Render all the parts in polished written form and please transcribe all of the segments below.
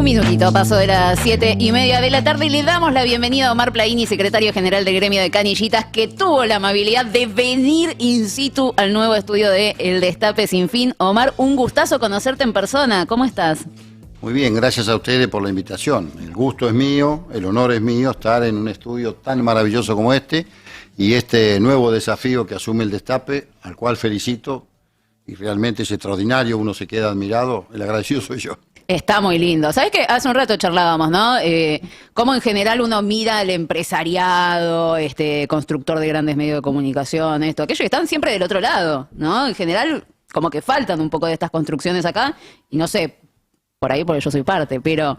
minutito, paso de las 7:30 de la tarde y le damos la bienvenida a Omar Plaini, secretario general del gremio de canillitas, que tuvo la amabilidad de venir in situ al nuevo estudio de El Destape Sin Fin. Omar, un gustazo conocerte en persona. ¿Cómo estás? Muy bien, gracias a ustedes por la invitación. El gusto es mío, el honor es mío estar en un estudio tan maravilloso como este y este nuevo desafío que asume El Destape, al cual felicito y realmente es extraordinario, uno se queda admirado, el agradecido soy yo. Está muy lindo. ¿Sabés que hace un rato charlábamos, ¿no? Cómo en general uno mira al empresariado, constructor de grandes medios de comunicación, aquellos que están siempre del otro lado, ¿no? En general, como que faltan un poco de estas construcciones acá, y no sé, por ahí porque yo soy parte, pero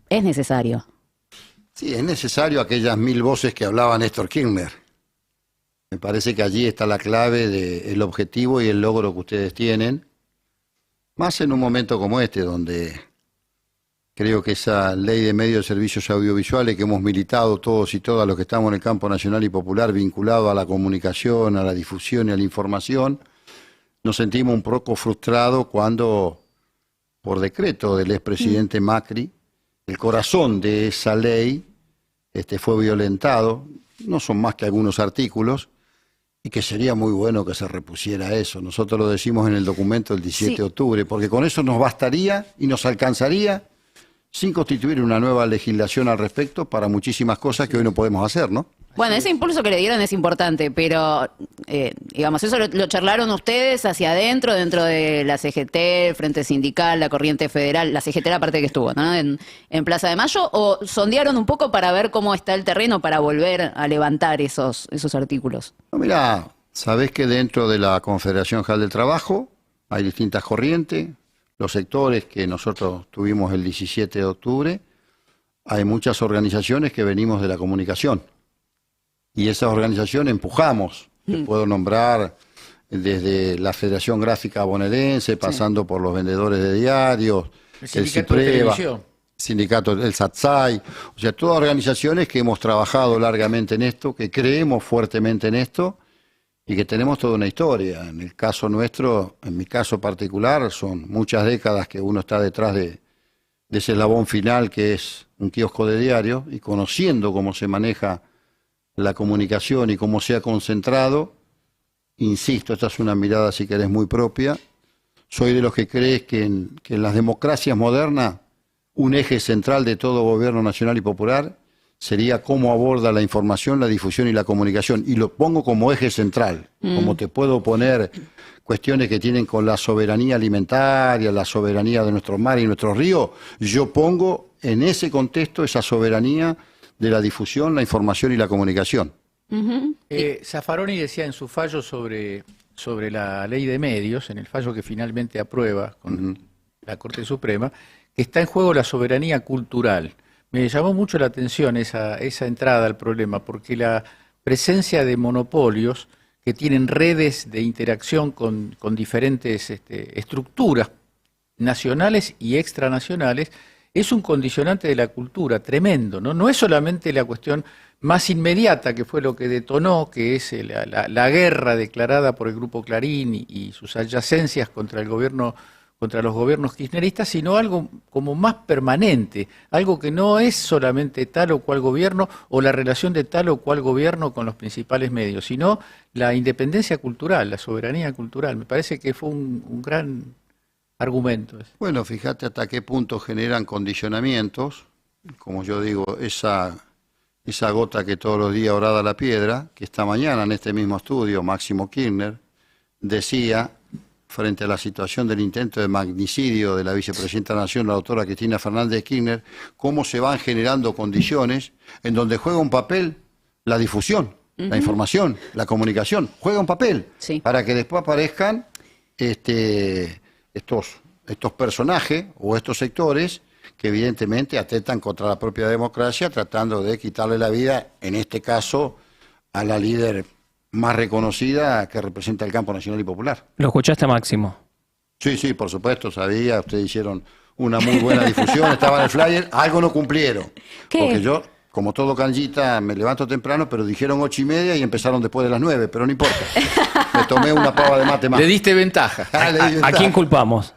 es necesario. Sí, es necesario aquellas 1000 voces que hablaba Néstor Kirchner. Me parece que allí está la clave del objetivo y el logro que ustedes tienen, más en un momento como este, donde creo que esa ley de medios de servicios audiovisuales que hemos militado todos y todas los que estamos en el campo nacional y popular, vinculado a la comunicación, a la difusión y a la información, nos sentimos un poco frustrados cuando, por decreto del expresidente Macri, el corazón de esa ley fue violentado. No son más que algunos artículos, y que sería muy bueno que se repusiera eso. Nosotros lo decimos en el documento del 17 de octubre, porque con eso nos bastaría y nos alcanzaría sin constituir una nueva legislación al respecto para muchísimas cosas que hoy no podemos hacer, ¿no? Bueno, ese impulso que le dieron es importante, pero, digamos, eso lo charlaron ustedes hacia adentro, dentro de la CGT, el Frente Sindical, la Corriente Federal, la CGT la parte que estuvo, ¿no? En Plaza de Mayo, ¿o sondearon un poco para ver cómo está el terreno para volver a levantar esos artículos? No, mirá, sabés que dentro de la Confederación General del Trabajo hay distintas corrientes, los sectores que nosotros tuvimos el 17 de octubre, hay muchas organizaciones que venimos de la comunicación. Y esas organizaciones empujamos, te puedo nombrar desde la Federación Gráfica Bonaerense, pasando por los vendedores de diarios, el CIPREVA, sindicato, el SATSAI, o sea, todas organizaciones que hemos trabajado largamente en esto, que creemos fuertemente en esto y que tenemos toda una historia. En el caso nuestro, en mi caso particular, son muchas décadas que uno está detrás de ese eslabón final que es un kiosco de diario y conociendo cómo se maneja la comunicación y cómo se ha concentrado, insisto, esta es una mirada, si querés, muy propia. Soy de los que crees que en las democracias modernas un eje central de todo gobierno nacional y popular sería cómo aborda la información, la difusión y la comunicación. Y lo pongo como eje central, como te puedo poner cuestiones que tienen con la soberanía alimentaria, la soberanía de nuestros mares y nuestros ríos. Yo pongo en ese contexto esa soberanía de la difusión, la información y la comunicación. Zaffaroni decía en su fallo sobre la ley de medios, en el fallo que finalmente aprueba con la Corte Suprema, que está en juego la soberanía cultural. Me llamó mucho la atención esa entrada al problema, porque la presencia de monopolios que tienen redes de interacción con diferentes estructuras nacionales y extranacionales es un condicionante de la cultura tremendo, ¿no? No es solamente la cuestión más inmediata, que fue lo que detonó, que es la guerra declarada por el Grupo Clarín y sus adyacencias contra el gobierno, contra los gobiernos kirchneristas, sino algo como más permanente, algo que no es solamente tal o cual gobierno o la relación de tal o cual gobierno con los principales medios, sino la independencia cultural, la soberanía cultural. Me parece que fue un gran argumento. Bueno, fíjate hasta qué punto generan condicionamientos, como yo digo, esa gota que todos los días orada la piedra, que esta mañana en este mismo estudio Máximo Kirchner decía, frente a la situación del intento de magnicidio de la vicepresidenta de la Nación, la doctora Cristina Fernández Kirchner, cómo se van generando condiciones en donde juega un papel la difusión, la información, la comunicación, juega un papel para que después aparezcan estos personajes o estos sectores que evidentemente atentan contra la propia democracia, tratando de quitarle la vida, en este caso, a la líder más reconocida que representa el campo nacional y popular. ¿Lo escuchaste, Máximo? Sí, por supuesto, sabía, ustedes hicieron una muy buena difusión, estaba en el flyer, algo no cumplieron. ¿Qué? Porque yo, como todo canllita, me levanto temprano, pero dijeron 8:30 y empezaron después de las 9, pero no importa. Me tomé una pava de mate más. Le diste ventaja. ¿A quién culpamos?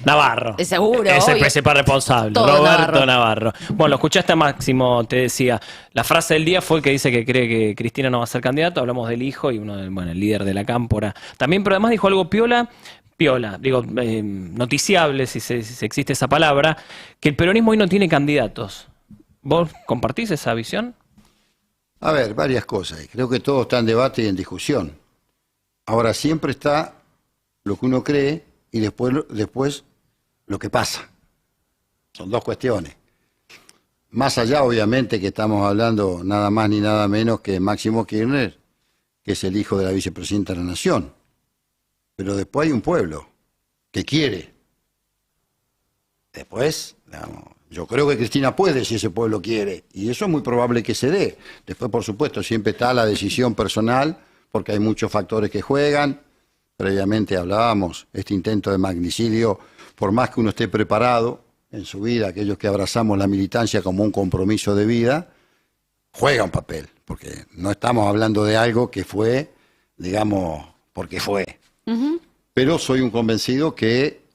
Navarro. Seguro, Es el obvio. principal responsable, Todo Roberto Navarro. Bueno, lo escuchaste a Máximo, te decía. La frase del día fue el que dice que cree que Cristina no va a ser candidato. Hablamos del hijo y bueno, el líder de la cámpora. También, pero además dijo algo piola, digo, noticiable, si existe esa palabra, que el peronismo hoy no tiene candidatos. ¿Vos compartís esa visión? A ver, varias cosas. Creo que todo está en debate y en discusión. Ahora, siempre está lo que uno cree y después lo que pasa. Son dos cuestiones. Más allá, obviamente, que estamos hablando nada más ni nada menos que Máximo Kirchner, que es el hijo de la vicepresidenta de la Nación. Pero después hay un pueblo que quiere. Después, digamos, yo creo que Cristina puede si ese pueblo quiere, y eso es muy probable que se dé. Después, por supuesto, siempre está la decisión personal, porque hay muchos factores que juegan. Previamente hablábamos, este intento de magnicidio, por más que uno esté preparado en su vida, aquellos que abrazamos la militancia como un compromiso de vida, juega un papel, porque no estamos hablando de algo que fue, digamos, porque fue. Pero soy un convencido que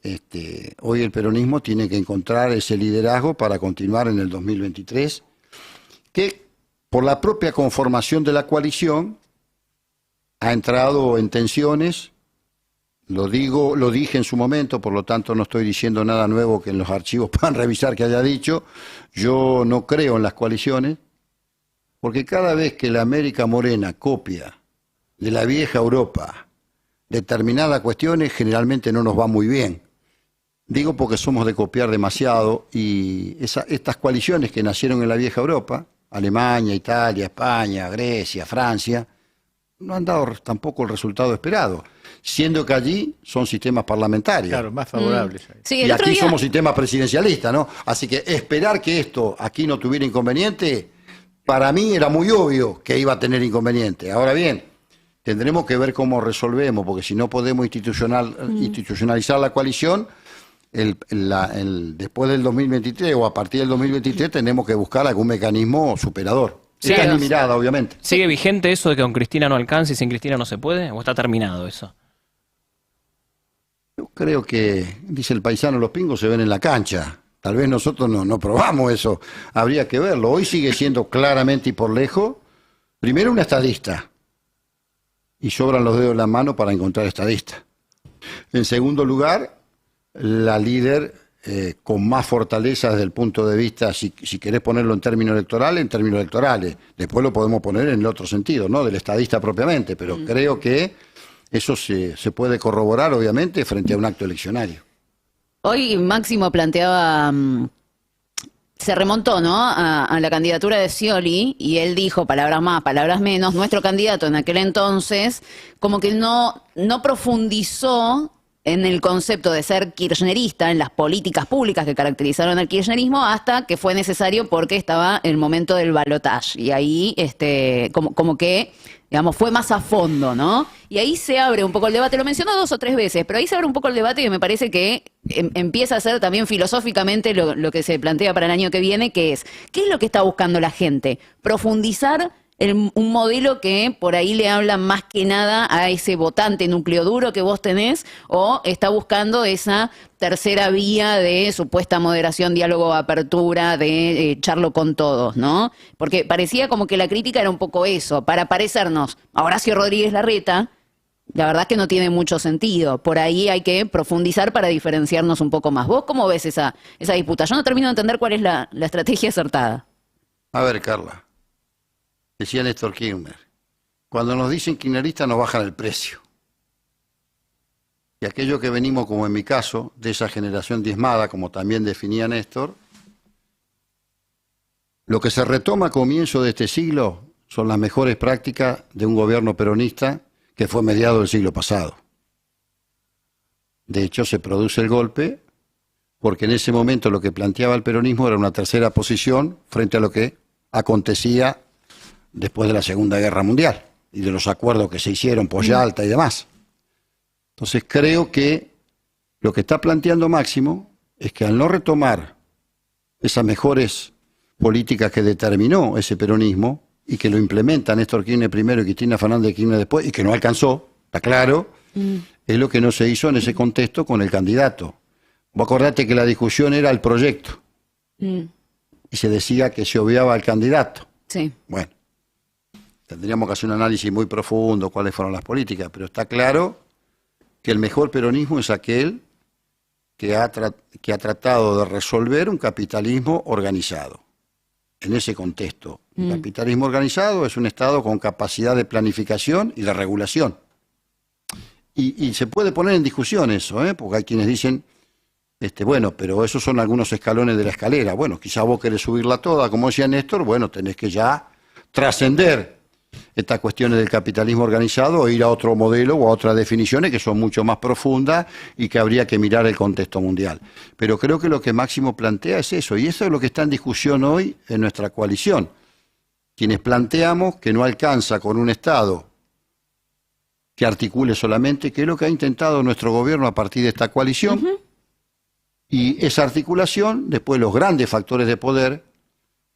hoy el peronismo tiene que encontrar ese liderazgo para continuar en el 2023, que por la propia conformación de la coalición ha entrado en tensiones. Lo dije en su momento, por lo tanto no estoy diciendo nada nuevo que en los archivos puedan revisar que haya dicho. Yo no creo en las coaliciones, porque cada vez que la América Morena copia de la vieja Europa determinadas cuestiones, generalmente no nos va muy bien. Digo porque somos de copiar demasiado, y estas coaliciones que nacieron en la vieja Europa, Alemania, Italia, España, Grecia, Francia, no han dado tampoco el resultado esperado, siendo que allí son sistemas parlamentarios. Claro, más favorables. Sí, Y el otro aquí día... somos sistemas presidencialistas, ¿no? Así que esperar que esto aquí no tuviera inconveniente, para mí era muy obvio que iba a tener inconveniente. Ahora bien, tendremos que ver cómo resolvemos, porque si no podemos institucionalizar la coalición, después del 2023 o a partir del 2023 tenemos que buscar algún mecanismo superador. Sí, Esta es mi mirada, obviamente. ¿Sigue vigente eso de que con Cristina no alcance y sin Cristina no se puede? ¿O está terminado eso? Yo creo que, dice el paisano, los pingos se ven en la cancha. Tal vez nosotros no probamos eso. Habría que verlo. Hoy sigue siendo claramente y por lejos, primero una estadista. Y sobran los dedos en la mano para encontrar estadistas. En segundo lugar, la líder con más fortaleza desde el punto de vista, si querés ponerlo en términos electorales. Después lo podemos poner en el otro sentido, ¿no? Del estadista propiamente. Pero creo que eso se puede corroborar, obviamente, frente a un acto eleccionario. Hoy Máximo planteaba, se remontó, ¿no?, a la candidatura de Scioli, y él dijo, palabras más, palabras menos, nuestro candidato en aquel entonces, como que no profundizó en el concepto de ser kirchnerista, en las políticas públicas que caracterizaron al kirchnerismo, hasta que fue necesario porque estaba el momento del balotaje. Y ahí, como que, digamos, fue más a fondo, ¿no? Y ahí se abre un poco el debate, lo mencionó 2 o 3 veces, pero ahí se abre un poco el debate, y me parece que empieza a ser también filosóficamente lo que se plantea para el año que viene, que es, ¿qué es lo que está buscando la gente? Profundizar un modelo que por ahí le habla más que nada a ese votante núcleo duro que vos tenés, o está buscando esa tercera vía de supuesta moderación, diálogo, apertura, de echarlo con todos, ¿no? Porque parecía como que la crítica era un poco eso, para parecernos a Horacio Rodríguez Larreta. La verdad que no tiene mucho sentido. Por ahí hay que profundizar para diferenciarnos un poco más. ¿Vos cómo ves esa disputa? Yo no termino de entender cuál es la estrategia acertada. A ver, Carla. Decía Néstor Kirchner, cuando nos dicen kirchneristas nos bajan el precio. Y aquellos que venimos, como en mi caso, de esa generación diezmada, como también definía Néstor, lo que se retoma a comienzo de este siglo son las mejores prácticas de un gobierno peronista que fue mediado del siglo pasado. De hecho, se produce el golpe porque en ese momento lo que planteaba el peronismo era una tercera posición frente a lo que acontecía después de la Segunda Guerra Mundial y de los acuerdos que se hicieron, Poyalta y demás. Entonces creo que lo que está planteando Máximo es que al no retomar esas mejores políticas que determinó ese peronismo y que lo implementa Néstor Kirchner primero y Cristina Fernández de Kirchner después, y que no alcanzó, está claro, es lo que no se hizo en ese contexto con el candidato. Vos acordate que la discusión era el proyecto Mm, y se decía que se obviaba al candidato. sí. Bueno, tendríamos que hacer un análisis muy profundo, cuáles fueron las políticas, pero está claro que el mejor peronismo es aquel que ha tratado de resolver un capitalismo organizado. En ese contexto, un capitalismo organizado es un Estado con capacidad de planificación y de regulación. Y se puede poner en discusión eso, porque hay quienes dicen, bueno, pero esos son algunos escalones de la escalera. Bueno, quizá vos querés subirla toda, como decía Néstor, bueno, tenés que ya trascender estas cuestiones del capitalismo organizado o ir a otro modelo o a otras definiciones que son mucho más profundas y que habría que mirar el contexto mundial. Pero creo que lo que Máximo plantea es eso, y eso es lo que está en discusión hoy en nuestra coalición. Quienes planteamos que no alcanza con un Estado que articule solamente, que es lo que ha intentado nuestro gobierno a partir de esta coalición, y esa articulación, después los grandes factores de poder,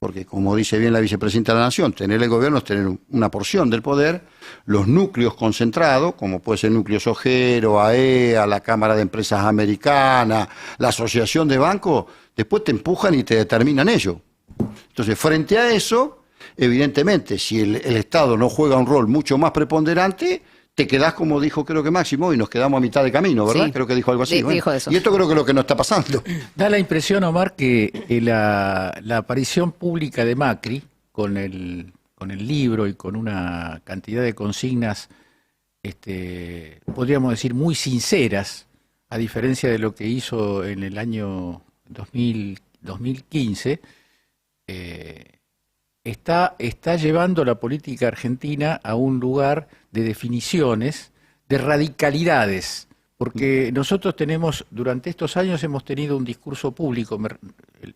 porque como dice bien la vicepresidenta de la Nación, tener el gobierno es tener una porción del poder, los núcleos concentrados, como puede ser el núcleo Sojero, AEA, la Cámara de Empresas Americanas, la Asociación de Bancos, después te empujan y te determinan ello. Entonces, frente a eso, evidentemente, si el Estado no juega un rol mucho más preponderante, te quedás, como dijo creo que Máximo, y nos quedamos a mitad de camino, ¿verdad? Sí. Creo que dijo algo así. Bueno, Dijo eso. y esto creo que es lo que nos está pasando. Da la impresión, Omar, que la aparición pública de Macri con el libro y con una cantidad de consignas, podríamos decir, muy sinceras, a diferencia de lo que hizo en el año 2015, está llevando la política argentina a un lugar de definiciones, de radicalidades, porque nosotros durante estos años hemos tenido un discurso público,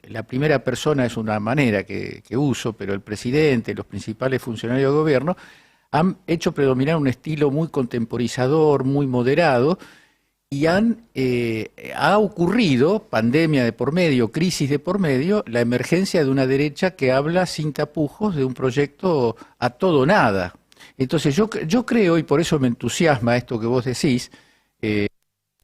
la primera persona es una manera que uso, pero el presidente, los principales funcionarios del gobierno, han hecho predominar un estilo muy contemporizador, muy moderado, y ha ocurrido, pandemia de por medio, crisis de por medio, la emergencia de una derecha que habla sin tapujos de un proyecto a todo o nada. Entonces yo creo, y por eso me entusiasma esto que vos decís, te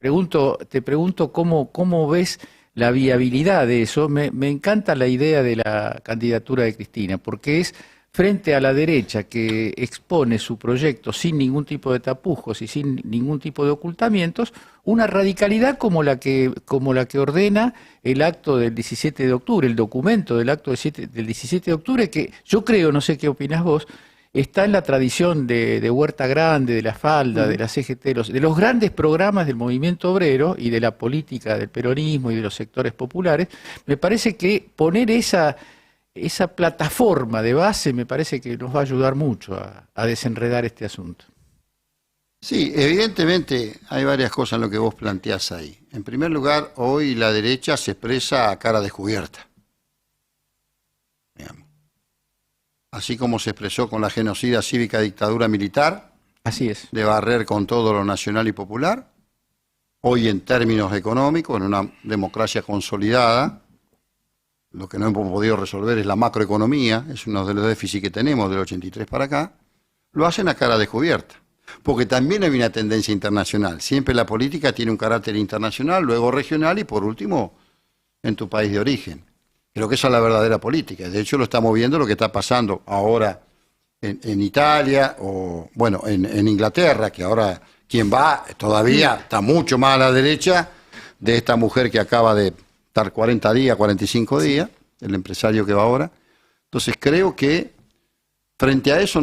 pregunto cómo ves la viabilidad de eso. Me encanta la idea de la candidatura de Cristina, porque es frente a la derecha que expone su proyecto sin ningún tipo de tapujos y sin ningún tipo de ocultamientos, una radicalidad como la que ordena el acto del 17 de octubre, el documento del acto del 17 de octubre, que yo creo, no sé qué opinas vos, está en la tradición de Huerta Grande, de la Falda, de la CGT, de los grandes programas del movimiento obrero y de la política del peronismo y de los sectores populares. Me parece que poner esa plataforma de base me parece que nos va a ayudar mucho a desenredar este asunto. Sí, evidentemente hay varias cosas en lo que vos planteás ahí. En primer lugar, hoy la derecha se expresa a cara descubierta. Digamos. Así como se expresó con la genocida cívica dictadura militar, Así es. de barrer con todo lo nacional y popular, hoy en términos económicos, en una democracia consolidada, lo que no hemos podido resolver es la macroeconomía, es uno de los déficits que tenemos del 83 para acá, lo hacen a cara descubierta. Porque también hay una tendencia internacional. Siempre la política tiene un carácter internacional, luego regional y por último en tu país de origen. Creo que esa es la verdadera política. De hecho lo estamos viendo lo que está pasando ahora en Italia o bueno en Inglaterra, que ahora quien va todavía está mucho más a la derecha de esta mujer que acaba de estar 40 días, 45 días, el empresario que va ahora. Entonces creo que frente a eso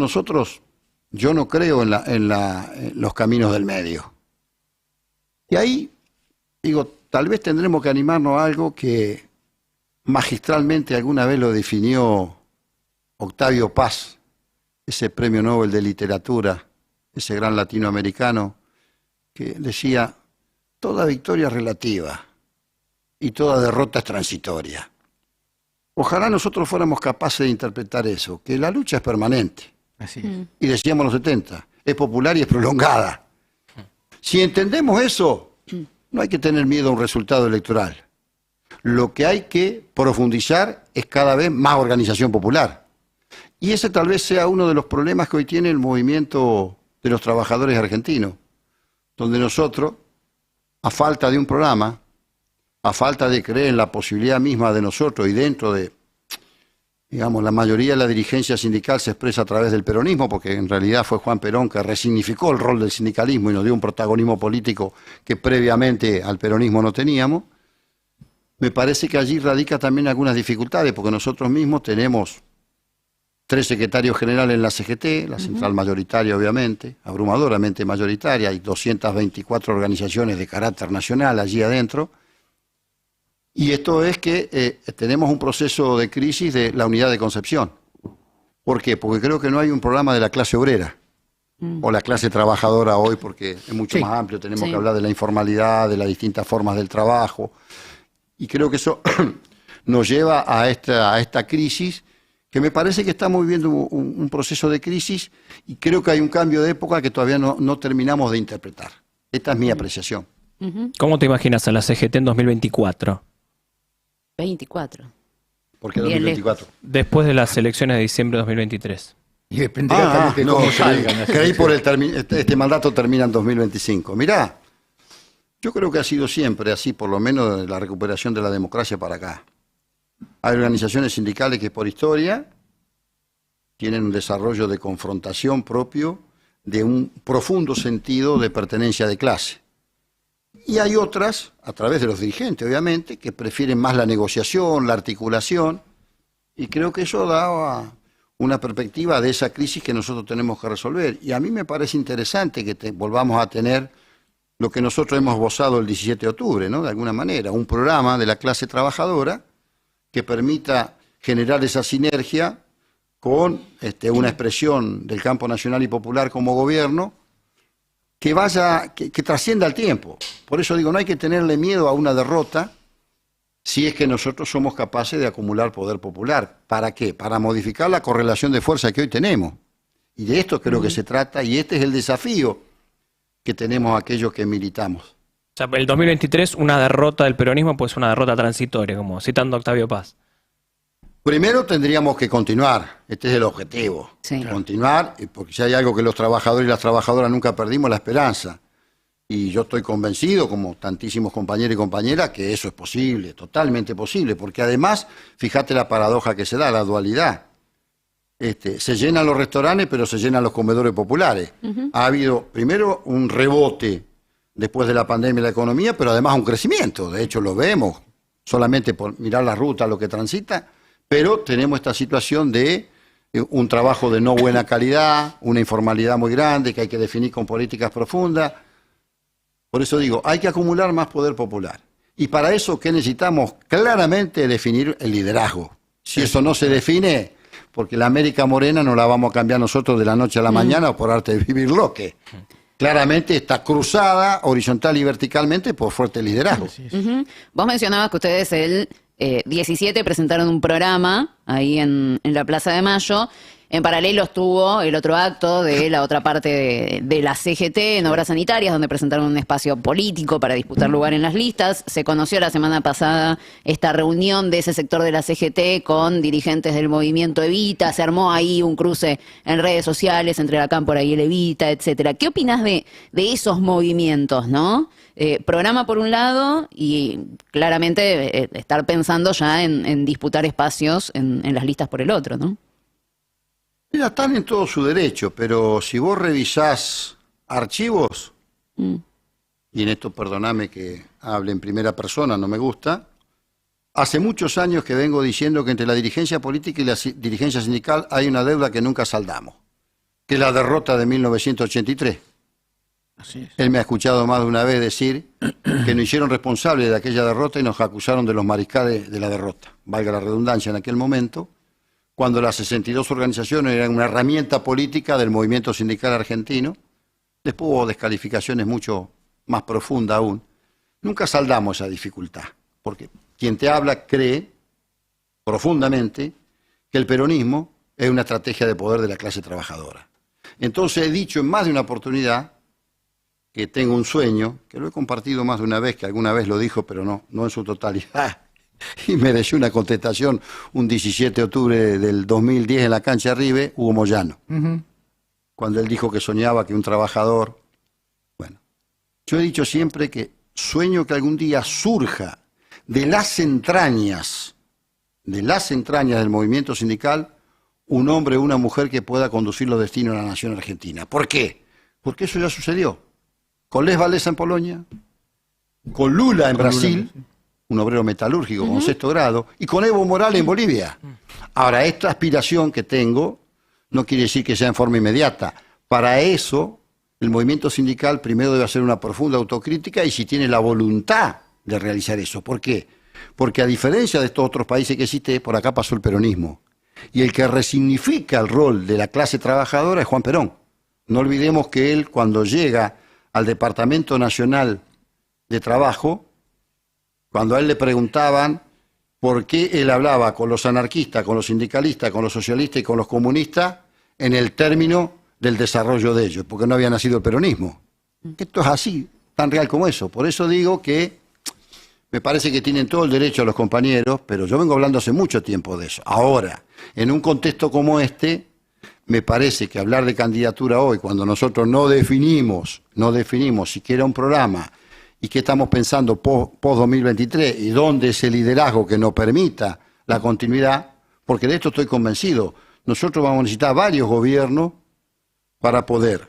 yo no creo en los caminos del medio. Y ahí, digo, tal vez tendremos que animarnos a algo que magistralmente alguna vez lo definió Octavio Paz, ese premio Nobel de Literatura, ese gran latinoamericano, que decía, toda victoria es relativa y toda derrota es transitoria. Ojalá nosotros fuéramos capaces de interpretar eso, que la lucha es permanente. Así es. Y decíamos en los 70, es popular y es prolongada. Si entendemos eso, no hay que tener miedo a un resultado electoral. Lo que hay que profundizar es cada vez más organización popular. Y ese tal vez sea uno de los problemas que hoy tiene el movimiento de los trabajadores argentinos, donde nosotros, a falta de un programa, a falta de creer en la posibilidad misma de nosotros y dentro de, digamos, la mayoría de la dirigencia sindical se expresa a través del peronismo, porque en realidad fue Juan Perón que resignificó el rol del sindicalismo y nos dio un protagonismo político que previamente al peronismo no teníamos. Me parece que allí radica también algunas dificultades, porque nosotros mismos tenemos 3 secretarios generales en la CGT, la central mayoritaria obviamente, abrumadoramente mayoritaria, hay 224 organizaciones de carácter nacional allí adentro, y esto es que tenemos un proceso de crisis de la unidad de concepción. ¿Por qué? Porque creo que no hay un programa de la clase obrera, o la clase trabajadora hoy, porque es mucho más amplio, tenemos que hablar de la informalidad, de las distintas formas del trabajo, y creo que eso nos lleva a esta crisis, que me parece que estamos viviendo un proceso de crisis y creo que hay un cambio de época que todavía no terminamos de interpretar. Esta es mi apreciación. ¿Cómo te imaginas a la CGT en 2024? 24. ¿Por qué Bien 2024? Después de las elecciones de diciembre de 2023. Y dependerá también de cómo salgan. las Creí por elecciones. este mandato termina en 2025. Mirá, yo creo que ha sido siempre así, por lo menos de la recuperación de la democracia para acá. Hay organizaciones sindicales que por historia tienen un desarrollo de confrontación propio de un profundo sentido de pertenencia de clase. Y hay otras, a través de los dirigentes obviamente, que prefieren más la negociación, la articulación, y creo que eso da una perspectiva de esa crisis que nosotros tenemos que resolver. Y a mí me parece interesante que volvamos a tener lo que nosotros hemos esbozado el 17 de octubre, ¿no? De alguna manera, un programa de la clase trabajadora que permita generar esa sinergia con una expresión del campo nacional y popular como gobierno que trascienda el tiempo. Por eso digo, no hay que tenerle miedo a una derrota si es que nosotros somos capaces de acumular poder popular. ¿Para qué? Para modificar la correlación de fuerza que hoy tenemos. Y de esto creo que se trata, y este es el desafío que tenemos aquellos que militamos. O sea, el 2023, una derrota del peronismo, pues una derrota transitoria, como citando a Octavio Paz. Primero tendríamos que continuar, este es el objetivo, Sí. continuar, porque si hay algo que los trabajadores y las trabajadoras nunca perdimos, la esperanza. Y yo estoy convencido, como tantísimos compañeros y compañeras, que eso es posible, totalmente posible, porque además, fíjate la paradoja que se da, la dualidad. Se llenan los restaurantes, pero se llenan los comedores populares. Ha habido, primero, un rebote después de la pandemia y la economía, pero además un crecimiento. De hecho, lo vemos, solamente por mirar la ruta, lo que transita, pero tenemos esta situación de un trabajo de no buena calidad, una informalidad muy grande que hay que definir con políticas profundas. Por eso digo, hay que acumular más poder popular. Y para eso, ¿qué necesitamos? Claramente definir el liderazgo. Si eso no se define, porque la América Morena no la vamos a cambiar nosotros de la noche a la mañana o por arte de vivir lo que. Claramente está cruzada horizontal y verticalmente por fuerte liderazgo. Vos mencionabas que ustedes el 17 presentaron un programa ahí en la Plaza de Mayo. En paralelo estuvo el otro acto de la otra parte de la CGT en Obras Sanitarias, donde presentaron un espacio político para disputar lugar en las listas. Se conoció la semana pasada esta reunión de ese sector de la CGT con dirigentes del movimiento Evita. Se armó ahí un cruce en redes sociales entre la Cámpora y el Evita, etcétera. ¿Qué opinas de esos movimientos, no? Programa por un lado y claramente estar pensando ya en disputar espacios en las listas por el otro, ¿no? Mira, están en todo su derecho, pero si vos revisás archivos, y en esto perdoname que hable en primera persona, no me gusta, hace muchos años que vengo diciendo que entre la dirigencia política y la dirigencia sindical hay una deuda que nunca saldamos, que es la derrota de 1983. Así es. Él me ha escuchado más de una vez decir que nos hicieron responsables de aquella derrota y nos acusaron de los mariscales de la derrota, valga la redundancia en aquel momento, cuando las 62 organizaciones eran una herramienta política del movimiento sindical argentino. Después hubo descalificaciones mucho más profundas aún. Nunca saldamos esa dificultad, porque quien te habla cree profundamente que el peronismo es una estrategia de poder de la clase trabajadora. Entonces he dicho en más de una oportunidad que tengo un sueño, que lo he compartido más de una vez, que alguna vez lo dijo, pero no en su totalidad. Y mereció una contestación un 17 de octubre del 2010 en la cancha de River, Hugo Moyano, cuando él dijo que soñaba que un trabajador... Bueno, yo he dicho siempre que sueño que algún día surja de las entrañas del movimiento sindical, un hombre o una mujer que pueda conducir los destinos de la nación argentina. ¿Por qué? Porque eso ya sucedió. Con Lech Walesa en Polonia, con Lula en Brasil, un obrero metalúrgico con 6º grado, y con Evo Morales en Bolivia. Ahora, esta aspiración que tengo no quiere decir que sea en forma inmediata. Para eso, el movimiento sindical primero debe hacer una profunda autocrítica y si tiene la voluntad de realizar eso. ¿Por qué? Porque a diferencia de estos otros países que existe, por acá pasó el peronismo. Y el que resignifica el rol de la clase trabajadora es Juan Perón. No olvidemos que él, cuando llega al Departamento Nacional de Trabajo, cuando a él le preguntaban por qué él hablaba con los anarquistas, con los sindicalistas, con los socialistas y con los comunistas en el término del desarrollo de ellos, porque no había nacido el peronismo. Esto es así, tan real como eso. Por eso digo que me parece que tienen todo el derecho los compañeros, pero yo vengo hablando hace mucho tiempo de eso. Ahora, en un contexto como este, me parece que hablar de candidatura hoy, cuando nosotros no definimos siquiera un programa y qué estamos pensando post-2023 y dónde es el liderazgo que nos permita la continuidad, porque de esto estoy convencido. Nosotros vamos a necesitar varios gobiernos para poder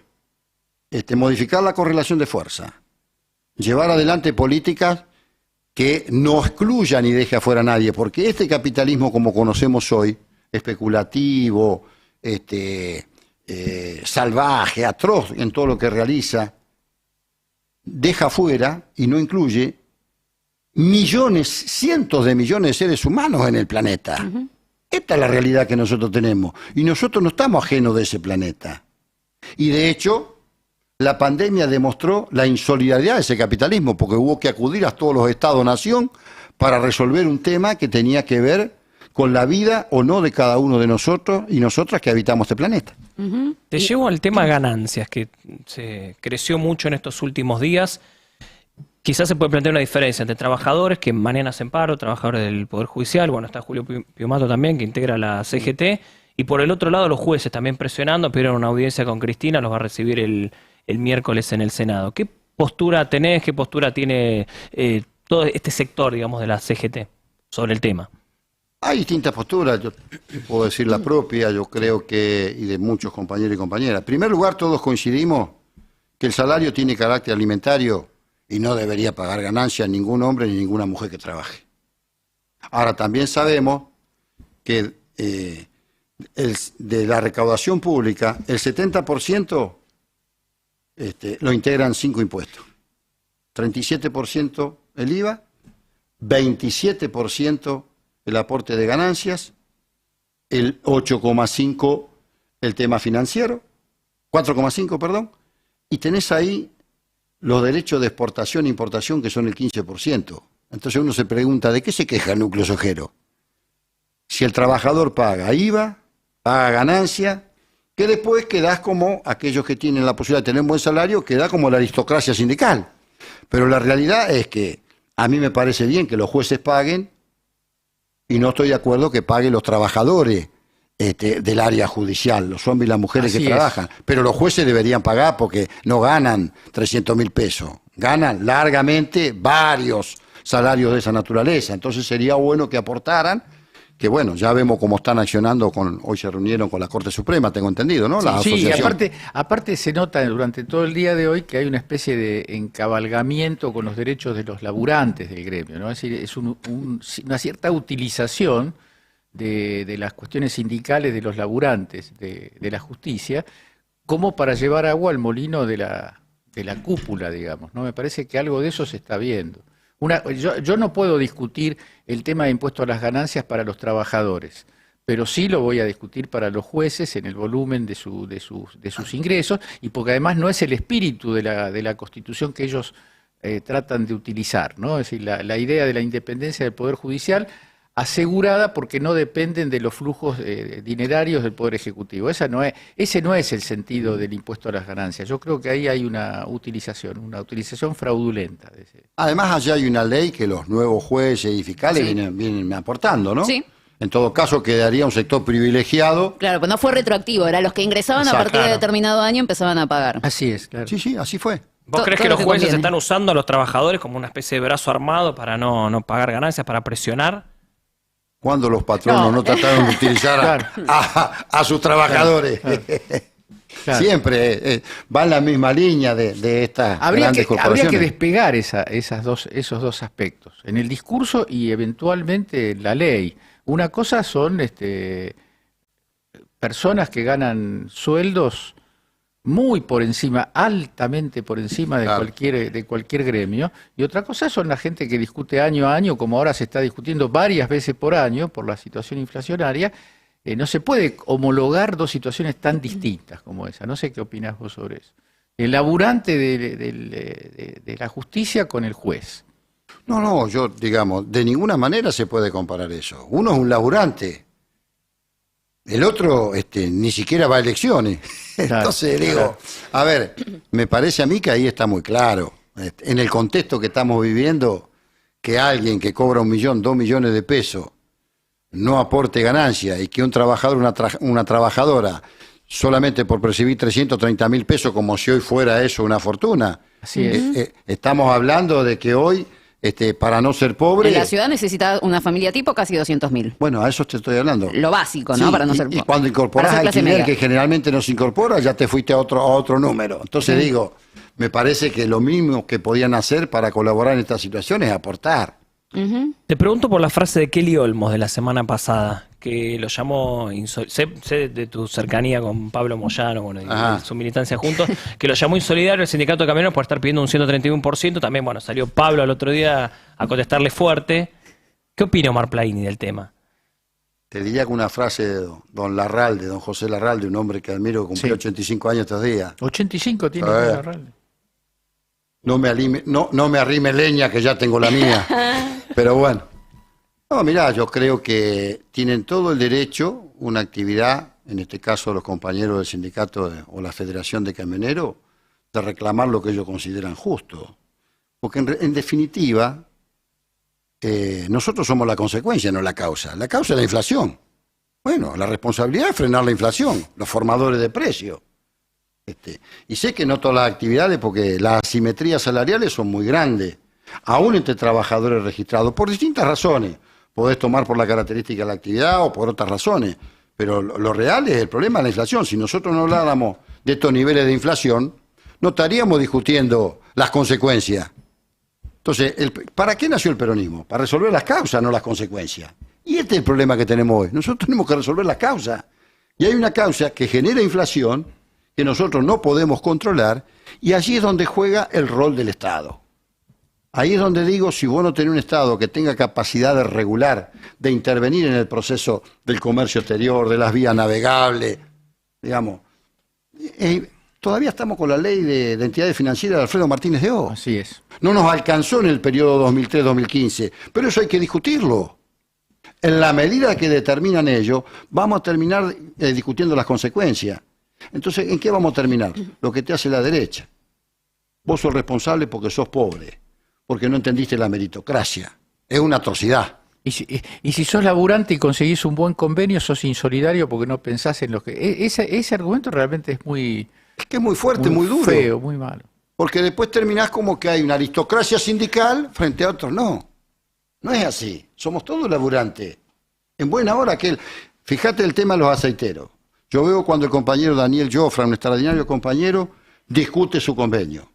modificar la correlación de fuerza, llevar adelante políticas que no excluyan y deje afuera a nadie, porque este capitalismo como conocemos hoy, especulativo, salvaje, atroz en todo lo que realiza, deja fuera y no incluye millones, cientos de millones de seres humanos en el planeta. Esta es la realidad que nosotros tenemos y nosotros no estamos ajenos de ese planeta. Y de hecho, la pandemia demostró la insolidaridad de ese capitalismo, porque hubo que acudir a todos los estados-nación para resolver un tema que tenía que ver con la vida o no de cada uno de nosotros y nosotras que habitamos este planeta. Te llevo al tema ganancias, que se creció mucho en estos últimos días. Quizás se puede plantear una diferencia entre trabajadores que mañana hacen paro, trabajadores del Poder Judicial, bueno, está Julio Piumato también, que integra la CGT, y por el otro lado los jueces también presionando, pidieron una audiencia con Cristina, los va a recibir el miércoles en el Senado. ¿Qué postura tenés, qué postura tiene todo este sector, digamos, de la CGT sobre el tema? Hay distintas posturas, yo puedo decir la propia, yo creo que, y de muchos compañeros y compañeras. En primer lugar, todos coincidimos que el salario tiene carácter alimentario y no debería pagar ganancias ningún hombre ni ninguna mujer que trabaje. Ahora, también sabemos que de la recaudación pública, el 70% lo integran 5 impuestos. 37% el IVA, 27% el aporte de ganancias, el 8,5% el tema financiero, 4,5%, perdón, y tenés ahí los derechos de exportación e importación que son el 15%. Entonces uno se pregunta, ¿de qué se queja el núcleo sojero? Si el trabajador paga IVA, paga ganancia, que después quedás como aquellos que tienen la posibilidad de tener un buen salario, queda como la aristocracia sindical. Pero la realidad es que a mí me parece bien que los jueces paguen y no estoy de acuerdo que paguen los trabajadores del área judicial, los hombres y las mujeres que trabajan. Pero los jueces deberían pagar porque no ganan 300.000 pesos, ganan largamente varios salarios de esa naturaleza. Entonces sería bueno que aportaran, que bueno, ya vemos cómo están accionando, hoy se reunieron con la Corte Suprema, tengo entendido, ¿no? La sí, asociación. aparte se nota durante todo el día de hoy que hay una especie de encabalgamiento con los derechos de los laburantes del gremio, ¿no? Es decir, es una cierta utilización de las cuestiones sindicales de los laburantes de la justicia como para llevar agua al molino de la cúpula, digamos, ¿no? Me parece que algo de eso se está viendo. Yo no puedo discutir el tema de impuesto a las ganancias para los trabajadores, pero sí lo voy a discutir para los jueces en el volumen de sus ingresos, y porque además no es el espíritu de la Constitución que ellos tratan de utilizar, ¿no? Es decir, la idea de la independencia del Poder Judicial asegurada porque no dependen de los flujos dinerarios del Poder Ejecutivo. Ese no es el sentido del impuesto a las ganancias. Yo creo que ahí hay una utilización fraudulenta. Además, allá hay una ley que los nuevos jueces y fiscales vienen aportando, ¿no? Sí. En todo caso, quedaría un sector privilegiado. Claro, pues no fue retroactivo, era los que ingresaban a partir de determinado año empezaban a pagar. Así es, claro. Sí, así fue. ¿Vos crees todo que lo los jueces conviene. están usando a los trabajadores como una especie de brazo armado para no pagar ganancias, para presionar? Cuando los patronos no trataron de utilizar a sus trabajadores. Claro. Siempre va en la misma línea de estas grandes Habría corporaciones. que despegar esos dos aspectos, en el discurso y eventualmente en la ley. Una cosa son personas que ganan sueldos muy por encima, altamente por encima de Claro. cualquier gremio, y otra cosa son la gente que discute año a año, como ahora se está discutiendo varias veces por año por la situación inflacionaria. No se puede homologar dos situaciones tan distintas como esa. No sé qué opinás vos sobre eso. El laburante de la justicia con el juez. No, yo, digamos, de ninguna manera se puede comparar eso. Uno es un laburante, el otro ni siquiera va a elecciones. Claro, Entonces digo, claro. a ver, me parece a mí que ahí está muy claro. En el contexto que estamos viviendo, que alguien que cobra 1 millón, 2 millones de pesos, no aporte ganancia y que un trabajador, una trabajadora, solamente por percibir 330.000 pesos, como si hoy fuera eso una fortuna. Así es. Estamos hablando de que hoy, para no ser pobre... En la ciudad necesita una familia tipo casi 200.000. Bueno, a eso te estoy hablando. Lo básico, ¿no? Sí, Para no y, ser y cuando incorporás para ser clase alquiler, media. que generalmente no se incorpora, ya te fuiste a otro número. Entonces digo, me parece que lo mismo que podían hacer para colaborar en esta situación es aportar. Te pregunto por la frase de Kelly Olmos de la semana pasada, que lo llamó, sé de tu cercanía con Pablo Moyano, bueno, y Ajá. de su militancia juntos, que lo llamó insolidario el sindicato de camioneros por estar pidiendo un 131%. También, bueno, salió Pablo al otro día a contestarle fuerte. ¿Qué opina Omar Plaini del tema? Te diría que una frase de don Larralde, don José Larralde, un hombre que admiro, que cumplió Sí. 85 años estos días. 85 tiene A ver. Larralde. No me arrime leña, que ya tengo la mía. Pero bueno. No, mirá, yo creo que tienen todo el derecho, una actividad, en este caso los compañeros del sindicato o la Federación de Camioneros, de reclamar lo que ellos consideran justo. Porque en definitiva, nosotros somos la consecuencia, no la causa. La causa es la inflación. Bueno, la responsabilidad es frenar la inflación, los formadores de precios. Y sé que no todas las actividades, porque las asimetrías salariales son muy grandes, aún entre trabajadores registrados, por distintas razones. Podés tomar por la característica de la actividad o por otras razones, pero lo real es el problema de la inflación. Si nosotros no habláramos de estos niveles de inflación, no estaríamos discutiendo las consecuencias. Entonces, ¿para qué nació el peronismo? Para resolver las causas, no las consecuencias. Y este es el problema que tenemos hoy. Nosotros tenemos que resolver las causas. Y hay una causa que genera inflación, que nosotros no podemos controlar, y allí es donde juega el rol del Estado. Ahí es donde digo, si vos no tenés un Estado que tenga capacidad de regular, de intervenir en el proceso del comercio exterior, de las vías navegables, digamos, todavía estamos con la ley de entidades financieras de Alfredo Martínez de Hoz. Así es. No nos alcanzó en el periodo 2003-2015, pero eso hay que discutirlo. En la medida que determinan ellos, vamos a terminar discutiendo las consecuencias. Entonces, ¿en qué vamos a terminar? Lo que te hace la derecha. Vos sos responsable porque sos pobre, porque no entendiste la meritocracia. Es una atrocidad. Y si sos laburante y conseguís un buen convenio, sos insolidario porque no pensás en lo que... Ese argumento realmente es muy... Es que es muy fuerte, muy duro. Feo, muy malo. Porque después terminás como que hay una aristocracia sindical frente a otros. No, no es así. Somos todos laburantes. En buena hora fíjate el tema de los aceiteros. Yo veo cuando el compañero Daniel Jofra, un extraordinario compañero, discute su convenio.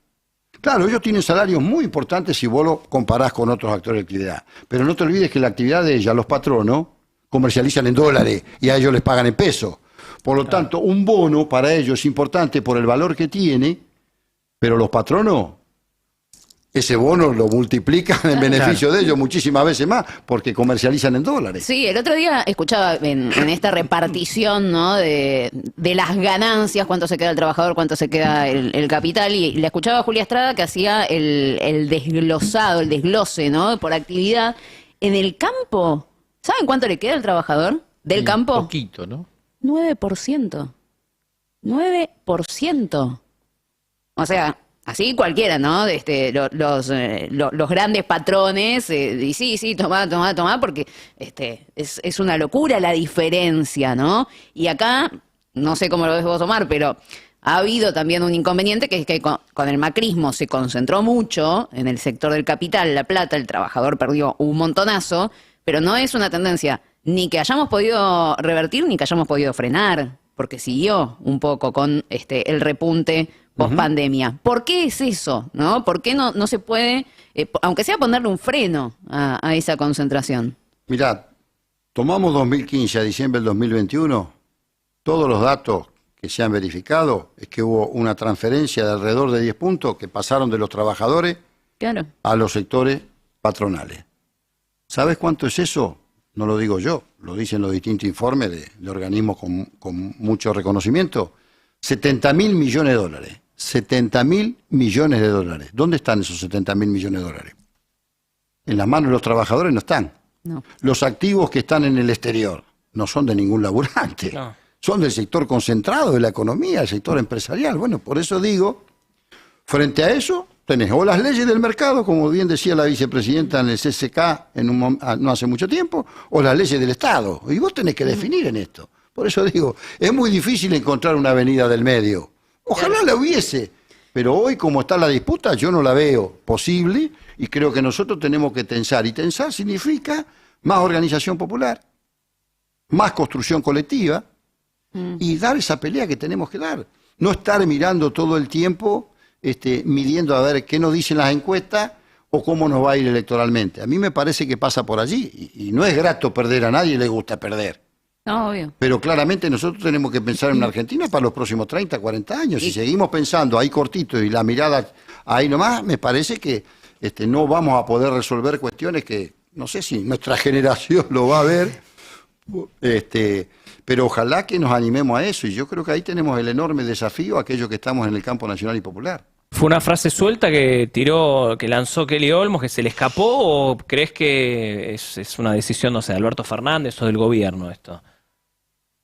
Claro, ellos tienen salarios muy importantes si vos lo comparás con otros actores de actividad. Pero no te olvides que la actividad de ella, los patronos, comercializan en dólares y a ellos les pagan en pesos. Por lo tanto, un bono para ellos es importante por el valor que tiene, pero los patronos, ese bono lo multiplican en beneficio de ellos muchísimas veces más, porque comercializan en dólares. Sí, el otro día escuchaba en esta repartición, ¿no? de las ganancias, cuánto se queda el trabajador, cuánto se queda el capital, y le escuchaba a Julia Estrada que hacía el desglose, ¿no? Por actividad. En el campo, ¿saben cuánto le queda al trabajador del campo? Poquito, ¿no? 9%. 9%. O sea, así cualquiera, ¿no? Los grandes patrones, y sí, tomá, porque es una locura la diferencia, ¿no? Y acá, no sé cómo lo ves vos, Omar, pero ha habido también un inconveniente que es que con el macrismo se concentró mucho en el sector del capital, la plata, el trabajador perdió un montonazo, pero no es una tendencia ni que hayamos podido revertir ni que hayamos podido frenar, porque siguió un poco con el repunte post pandemia. ¿Por qué es eso? ¿No? ¿Por qué no se puede, aunque sea ponerle un freno a esa concentración? Mirá, tomamos 2015 a diciembre del 2021, todos los datos que se han verificado es que hubo una transferencia de alrededor de 10 puntos que pasaron de los trabajadores Claro. a los sectores patronales. ¿Sabes cuánto es eso? No lo digo yo, lo dicen los distintos informes de organismos con mucho reconocimiento. 70.000 millones de dólares. 70.000 millones de dólares. ¿Dónde están esos 70.000 millones de dólares? En las manos de los trabajadores no están. No. Los activos que están en el exterior no son de ningún laburante. No. Son del sector concentrado de la economía, el sector empresarial. Bueno, por eso digo, frente a eso, tenés o las leyes del mercado, como bien decía la vicepresidenta en el CCK no hace mucho tiempo, o las leyes del Estado. Y vos tenés que definir en esto. Por eso digo, es muy difícil encontrar una avenida del medio. Ojalá la hubiese, pero hoy como está la disputa yo no la veo posible y creo que nosotros tenemos que tensar. Y tensar significa más organización popular, más construcción colectiva, y dar esa pelea que tenemos que dar. No estar mirando todo el tiempo, midiendo a ver qué nos dicen las encuestas o cómo nos va a ir electoralmente. A mí me parece que pasa por allí. Y no es grato perder, a nadie le gusta perder. No, obvio. Pero claramente nosotros tenemos que pensar en una Argentina para los próximos 30, 40 años. Si seguimos pensando ahí cortito y la mirada ahí nomás, me parece que no vamos a poder resolver cuestiones que, no sé si nuestra generación lo va a ver, pero ojalá que nos animemos a eso, y yo creo que ahí tenemos el enorme desafío aquellos que estamos en el campo nacional y popular. ¿Fue una frase suelta que lanzó Kelly Olmos, que se le escapó, o crees que es una decisión, no sé, de Alberto Fernández o del gobierno esto?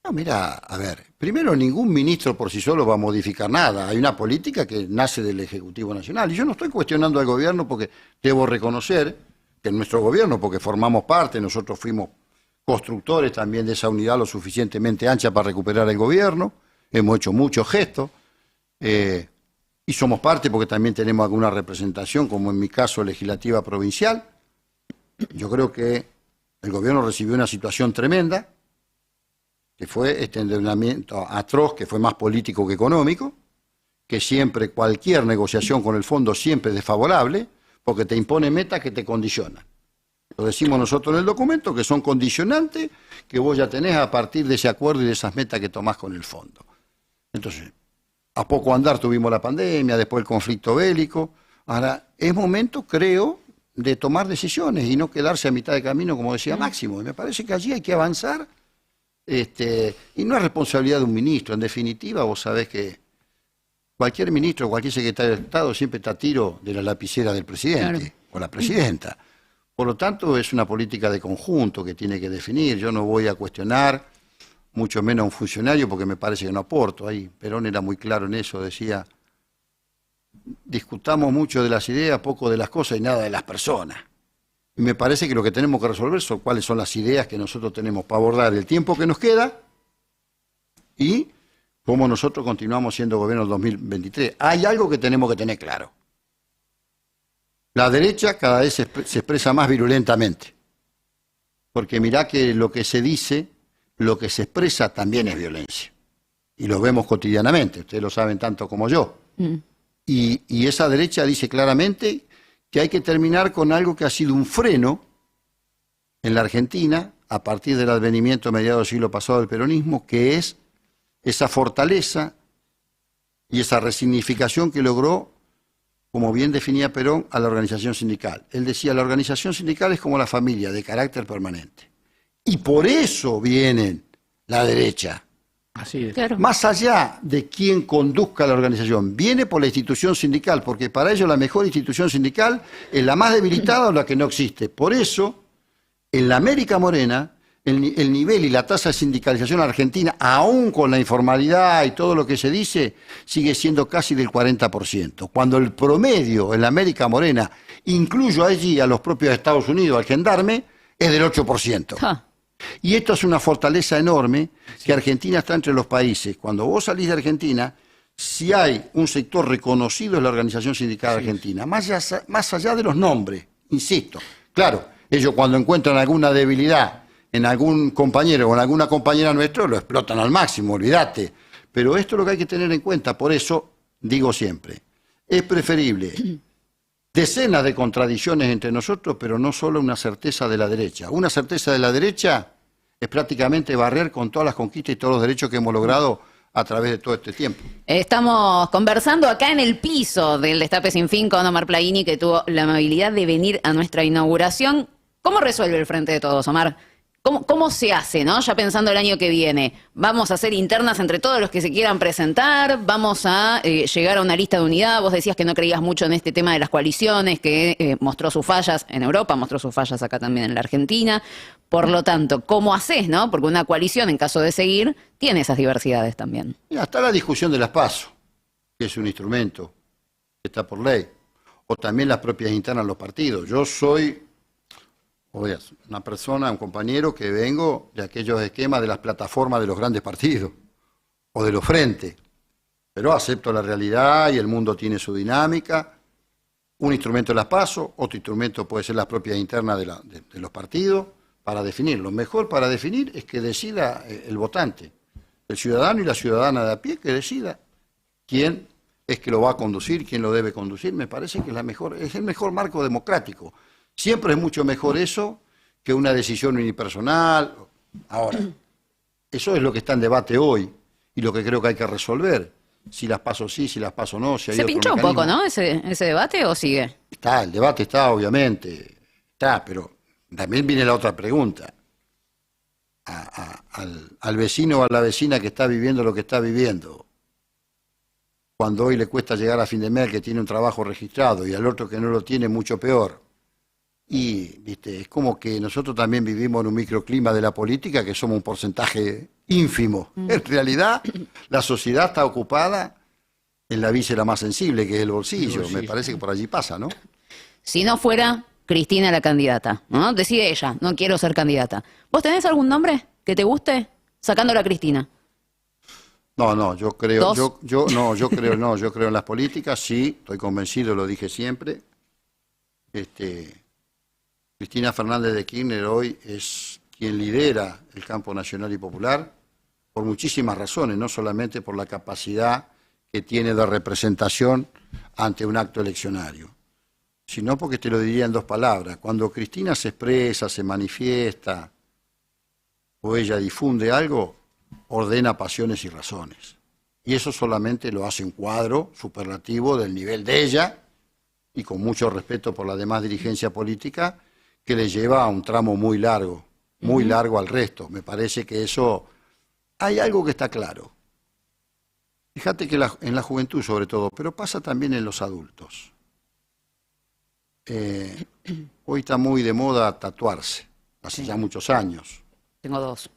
No, mira, a ver, primero ningún ministro por sí solo va a modificar nada, hay una política que nace del Ejecutivo Nacional, y yo no estoy cuestionando al gobierno porque debo reconocer que en nuestro gobierno, porque formamos parte, nosotros fuimos constructores también de esa unidad lo suficientemente ancha para recuperar el gobierno, hemos hecho muchos gestos, y somos parte porque también tenemos alguna representación, como en mi caso legislativa provincial. Yo creo que el gobierno recibió una situación tremenda, que fue este endeudamiento atroz, que fue más político que económico, que siempre cualquier negociación con el fondo siempre es desfavorable, porque te impone metas que te condicionan. Lo decimos nosotros en el documento, que son condicionantes que vos ya tenés a partir de ese acuerdo y de esas metas que tomás con el fondo. Entonces, a poco andar tuvimos la pandemia, después el conflicto bélico. Ahora, es momento, creo, de tomar decisiones y no quedarse a mitad de camino, como decía Máximo. Y me parece que allí hay que avanzar, y no es responsabilidad de un ministro. En definitiva, vos sabés que cualquier ministro, cualquier secretario de Estado siempre está a tiro de la lapicera del presidente, claro, o la presidenta. Por lo tanto, es una política de conjunto que tiene que definir. Yo no voy a cuestionar, mucho menos a un funcionario, porque me parece que no aporto. Ahí Perón era muy claro en eso, decía, discutamos mucho de las ideas, poco de las cosas y nada de las personas. Y me parece que lo que tenemos que resolver son cuáles son las ideas que nosotros tenemos para abordar el tiempo que nos queda y cómo nosotros continuamos siendo gobierno en 2023. Hay algo que tenemos que tener claro. La derecha cada vez se expresa más virulentamente, porque mirá que lo que se dice, lo que se expresa también es violencia. Y lo vemos cotidianamente, ustedes lo saben tanto como yo. Y esa derecha dice claramente que hay que terminar con algo que ha sido un freno en la Argentina a partir del advenimiento a mediados del siglo pasado del peronismo, que es esa fortaleza y esa resignificación que logró, como bien definía Perón, a la organización sindical. Él decía, la organización sindical es como la familia, de carácter permanente. Y por eso vienen la derecha. Así es. Claro. Más allá de quién conduzca la organización, viene por la institución sindical, porque para ellos la mejor institución sindical es la más debilitada o la que no existe. Por eso, en la América Morena, el nivel y la tasa de sindicalización argentina, aún con la informalidad y todo lo que se dice, sigue siendo casi del 40%. Cuando el promedio en la América Morena, incluyo allí a los propios Estados Unidos, al gendarme, es del 8%. Y esto es una fortaleza enorme que Argentina está entre los países. Cuando vos salís de Argentina, si hay un sector reconocido es la Organización Sindical Argentina, más allá de los nombres, insisto. Claro, ellos cuando encuentran alguna debilidad en algún compañero o en alguna compañera nuestro, lo explotan al máximo, olvídate. Pero esto es lo que hay que tener en cuenta, por eso digo siempre, es preferible decenas de contradicciones entre nosotros, pero no solo una certeza de la derecha. Una certeza de la derecha es prácticamente barrer con todas las conquistas y todos los derechos que hemos logrado a través de todo este tiempo. Estamos conversando acá en el piso del Destape Sin Fin con Omar Plaini, que tuvo la amabilidad de venir a nuestra inauguración. ¿Cómo resuelve el Frente de Todos, Omar? ¿Cómo se hace, no? Ya pensando el año que viene, ¿vamos a hacer internas entre todos los que se quieran presentar? ¿Vamos a llegar a una lista de unidad? Vos decías que no creías mucho en este tema de las coaliciones, que mostró sus fallas en Europa, mostró sus fallas acá también en la Argentina. Por lo tanto, ¿cómo haces, no? Porque una coalición, en caso de seguir, tiene esas diversidades también. Mira, está la discusión de las PASO, que es un instrumento que está por ley, o también las propias internas de los partidos. Yo soy una persona, un compañero que vengo de aquellos esquemas de las plataformas de los grandes partidos o de los frentes, pero acepto la realidad y el mundo tiene su dinámica. Un instrumento es las PASO, otro instrumento puede ser las propias internas de los partidos para definir. Lo mejor para definir es que decida el votante, el ciudadano y la ciudadana de a pie, que decida quién es que lo va a conducir, quién lo debe conducir. Me parece que es el mejor marco democrático. Siempre es mucho mejor eso que una decisión unipersonal. Ahora, eso es lo que está en debate hoy y lo que creo que hay que resolver. Si las PASO sí, si las PASO no, si hay ¿Se otro pinchó un mecanismo. poco, no, ese debate o sigue? Está, el debate está, obviamente. Está, pero también viene la otra pregunta. Al vecino o a la vecina que está viviendo lo que está viviendo, cuando hoy le cuesta llegar a fin de mes, que tiene un trabajo registrado, y al otro que no lo tiene, mucho peor. Y, viste, es como que nosotros también vivimos en un microclima de la política, que somos un porcentaje ínfimo. En realidad, la sociedad está ocupada en la víscera más sensible, que es el bolsillo. Me parece que por allí pasa, ¿no? Si no fuera Cristina la candidata, ¿no? Decide ella, no quiero ser candidata. ¿Vos tenés algún nombre que te guste? Sacándola a Cristina. No, yo creo, ¿Dos? yo creo en las políticas, sí, estoy convencido, lo dije siempre. Cristina Fernández de Kirchner hoy es quien lidera el campo nacional y popular por muchísimas razones, no solamente por la capacidad que tiene de representación ante un acto eleccionario, sino porque te lo diría en dos palabras. Cuando Cristina se expresa, se manifiesta o ella difunde algo, ordena pasiones y razones. Y eso solamente lo hace un cuadro superlativo del nivel de ella y con mucho respeto por la demás dirigencia política, que le lleva a un tramo muy largo al resto. Me parece que eso, hay algo que está claro. Fíjate que en la juventud sobre todo, pero pasa también en los adultos. Hoy está muy de moda tatuarse, hace ya muchos años. Tengo dos.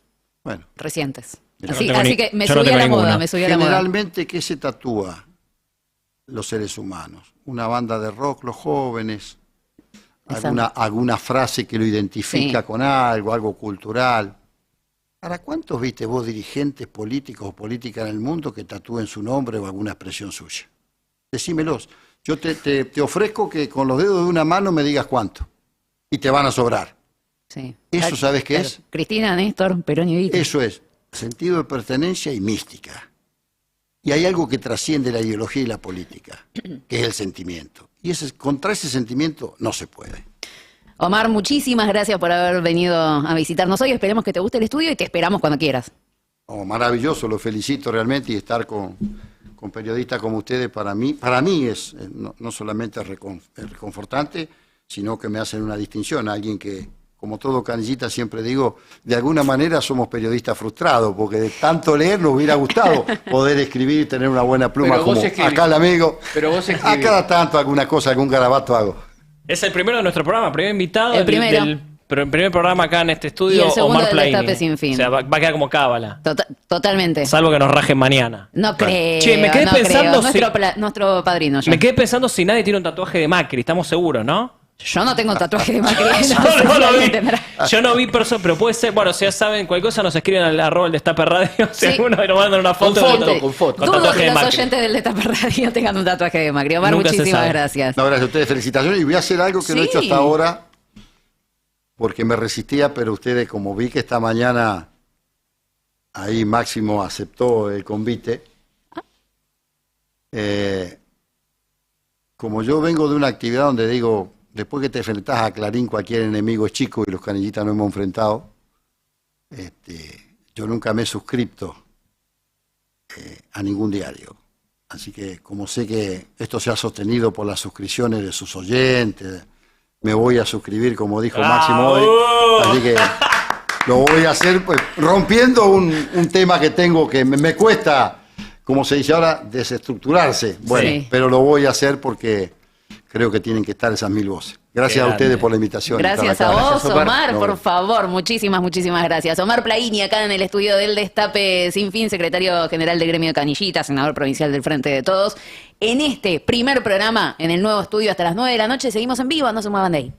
Bueno. Recientes. Mira, Así que me yo no subí a tengo la ninguna. moda, me subí a la moda. Generalmente, ¿qué se tatúa los seres humanos? Una banda de rock, los jóvenes, alguna frase que lo identifica con algo cultural. ¿Para cuántos viste vos dirigentes políticos o políticas en el mundo que tatúen su nombre o alguna expresión suya? Decímelos. Yo te ofrezco que con los dedos de una mano me digas cuánto. Y te van a sobrar. Sí. ¿Eso sabes qué es? Cristina, Néstor, Perón y Evita. Eso es sentido de pertenencia y mística. Y hay algo que trasciende la ideología y la política, que es el sentimiento. Y contra ese sentimiento no se puede. Omar, muchísimas gracias por haber venido a visitarnos hoy. Esperemos que te guste el estudio y te esperamos cuando quieras. Oh, maravilloso, lo felicito realmente, y estar con periodistas como ustedes para mí es no solamente reconfortante, sino que me hacen una distinción. Alguien que, como todo canillita, siempre digo, de alguna manera somos periodistas frustrados, porque de tanto leer nos hubiera gustado poder escribir y tener una buena pluma Pero vos como escribís. acá el amigo. Pero vos escribís. A cada tanto alguna cosa, algún garabato hago. Es el primero de nuestro programa, primer invitado El primero. del primer programa acá en este estudio, Y el segundo Omar del Plaini. Destape Sin Fin. O sea, va a quedar como cábala. Totalmente. Salvo que nos rajen mañana. No creo. Che, me quedé no pensando creo. Nuestro padrino ya. Me quedé pensando si nadie tiene un tatuaje de Macri, estamos seguros, ¿no? Yo no tengo un tatuaje de Macri. No sé Yo si no lo alguien vi. tendrá. Yo no vi persona, pero puede ser. Bueno, si ya saben, cualquier cosa nos escriben al @ el Destape Radio. Si Sí. alguno nos mandan una foto. Con foto. Con Dudo tatuaje que de los Macri. oyentes del Destape Radio tengan un tatuaje de Macri. Omar, Nunca se muchísimas sabe. gracias. No, gracias a ustedes, felicitaciones. Y voy a hacer algo que no he hecho Sí. hasta ahora, porque me resistía, pero ustedes, como vi que esta mañana ahí Máximo aceptó el convite, como yo vengo de una actividad donde digo, después que te enfrentás a Clarín, cualquier enemigo es chico y los canillitas no hemos enfrentado, yo nunca me he suscrito a ningún diario. Así que como sé que esto se ha sostenido por las suscripciones de sus oyentes, me voy a suscribir, como dijo Máximo hoy. Así que lo voy a hacer pues, rompiendo un tema que tengo que me cuesta, como se dice ahora, desestructurarse. Bueno, Sí. pero lo voy a hacer porque creo que tienen que estar esas 1000 voces. Gracias Qué a ustedes grande. por la invitación. Gracias Estar a acá. vos, Gracias, Omar. Omar, No, por bueno. favor, muchísimas gracias. Omar Plaini, acá en el estudio del Destape Sin Fin, secretario general del Gremio de Canillitas, senador provincial del Frente de Todos. En este primer programa, en el nuevo estudio hasta las 9 de la noche, seguimos en vivo, no se muevan de ahí.